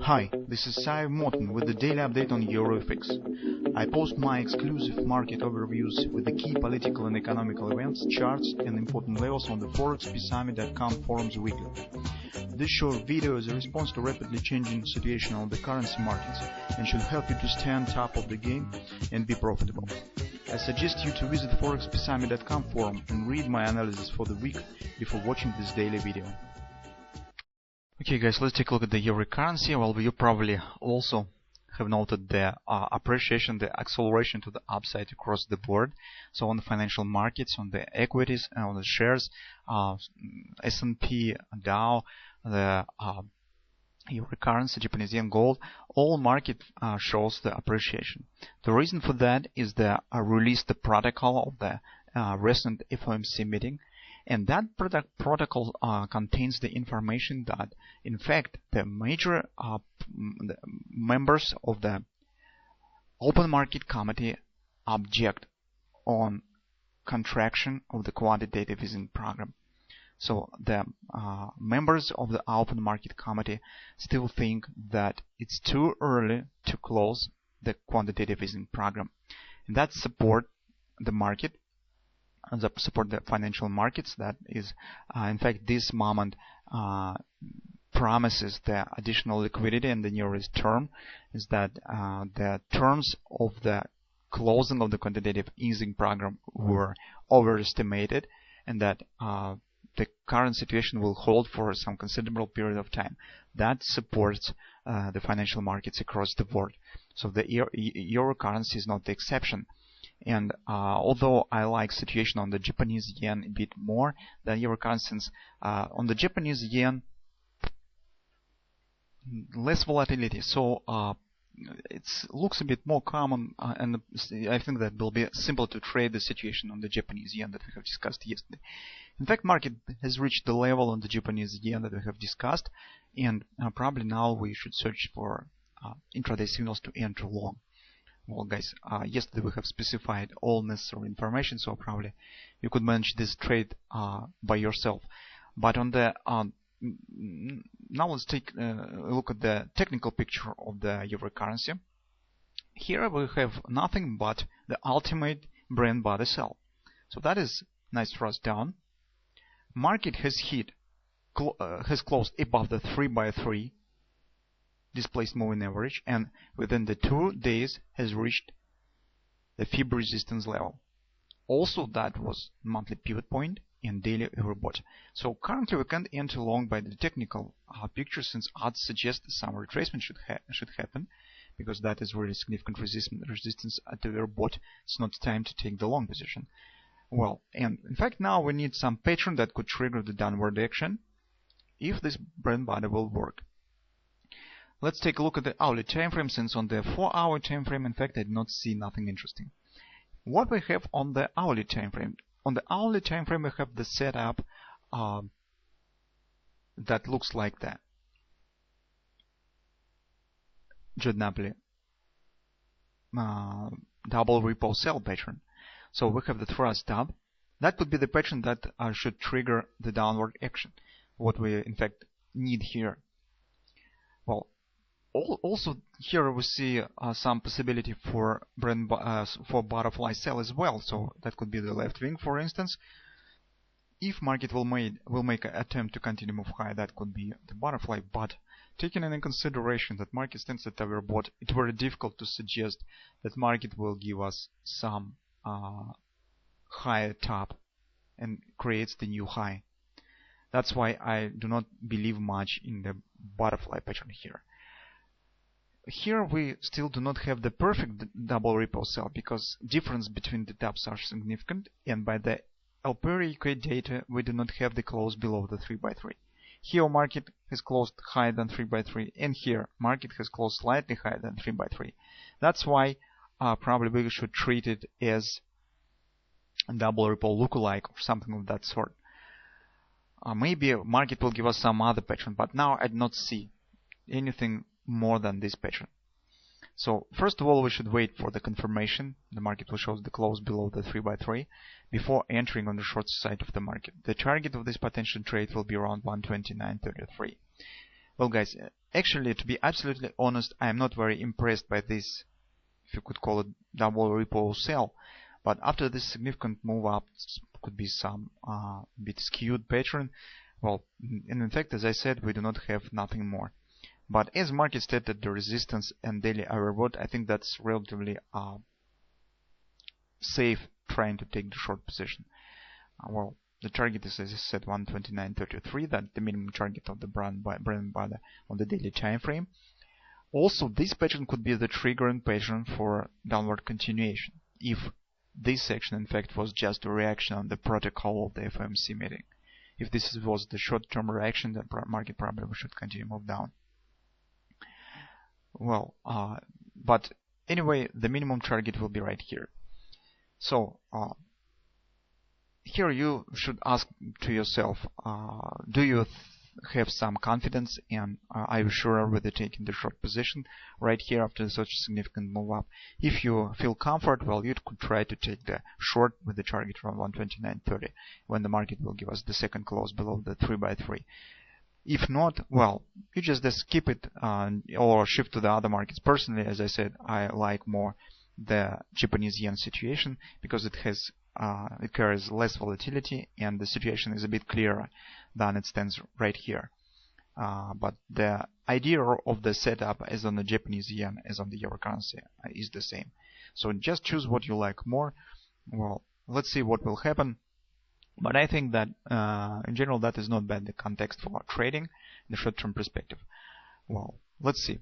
Hi, this is Sive Morten with the daily update on EuroFX. I post my exclusive market overviews with the key political and economical events, charts and important levels on the ForexPeaceArmy.com forums weekly. This short video is a response to rapidly changing situation on the currency markets and should help you to stay on top of the game and be profitable. I suggest you to visit the ForexPeaceArmy.com forum and read my analysis for the week before watching this daily video. Okay guys, let's take a look at the euro currency. Well, you probably also have noted the appreciation, the acceleration to the upside across the board. So on the financial markets, on the equities, on the shares, S&P, Dow, the euro currency, Japanese yen, gold, all market shows the appreciation. The reason for that is the released the protocol of the recent FOMC meeting. And that protocol contains the information that, in fact, the major members of the Open Market Committee object on contraction of the quantitative easing program. So the members of the Open Market Committee still think that it's too early to close the quantitative easing program. And that support the market and support the financial markets. That is, in fact, this moment promises the additional liquidity in the nearest term. Is that the terms of the closing of the quantitative easing program were overestimated, and that the current situation will hold for some considerable period of time. That supports the financial markets across the board. So the euro currency is not the exception. And although I like situation on the Japanese yen a bit more than euro currency, on the Japanese yen, less volatility. So it looks a bit more common, and I think that will be simple to trade the situation on the Japanese yen that we have discussed yesterday. In fact, market has reached the level on the Japanese yen that we have discussed, and probably now we should search for intraday signals to enter long. Well guys, yesterday we have specified all necessary information, so probably you could manage this trade by yourself. But on the now let's take a look at the technical picture of the euro currency. Here we have nothing but the ultimate bread body sell. So that is nice thrust down. Market has has closed above the 3x3 displaced moving average, and within the 2 days has reached the fib resistance level. Also, that was monthly pivot point and daily overbought. So currently we can't enter long by the technical picture, since odds suggest some retracement should happen, because that is really significant resistance at the overbought. It's not time to take the long position. Well, and in fact now we need some pattern that could trigger the downward action if this bread body will work. Let's take a look at the hourly time frame, since on the 4-hour time frame, in fact, I did not see nothing interesting. What we have on the hourly time frame? On the hourly time frame, we have the setup that looks like that. Judnapoli double repo sell pattern. So we have the thrust up. That would be the pattern that should trigger the downward action. What we in fact need here. Well, also here we see some possibility for butterfly sell as well. So that could be the left wing, for instance. If market will make an attempt to continue move high, that could be the butterfly. But taking into consideration that market stands at overbought, it's very difficult to suggest that market will give us some higher top and creates the new high. That's why I do not believe much in the butterfly pattern here. Here we still do not have the perfect double repo sell, because difference between the tops are significant, and by the LPR UK data we do not have the close below the 3x3. Here market has closed higher than 3x3, and here market has closed slightly higher than 3x3. That's why probably we should treat it as a double repo lookalike or something of that sort. Maybe market will give us some other pattern, but now I do not see anything more than this pattern. So first of all, we should wait for the confirmation. The market will show the close below the 3x3 before entering on the short side of the market. The target of this potential trade will be around 129.33. Well, guys, actually, to be absolutely honest, I am not very impressed by this, if you could call it double repo sell. But after this significant move up, could be some bit skewed pattern. Well, in fact, as I said, we do not have nothing more. But as market stated the resistance and daily overbought, I think that's relatively safe trying to take the short position. Well, the target is, as I said, 129.33. That's the minimum target of the bread and butter on the daily time frame. Also, this pattern could be the triggering pattern for downward continuation if this section in fact was just a reaction on the protocol of the FOMC meeting. If this was the short-term reaction, the market probably should continue to move down. Well, but anyway, the minimum target will be right here. So here you should ask to yourself, do you have some confidence, and are you sure whether taking the short position right here after such a significant move up? If you feel comfort, well, you could try to take the short with the target around 129.30 when the market will give us the second close below the 3x3. If not, well, you just skip it or shift to the other markets. Personally, as I said, I like more the Japanese yen situation because it carries less volatility and the situation is a bit clearer than it stands right here. But the idea of the setup as on the Japanese yen as on the euro currency is the same. So just choose what you like more. Well, let's see what will happen. But I think that in general that is not bad, the context for trading in the short-term perspective. Well, let's see.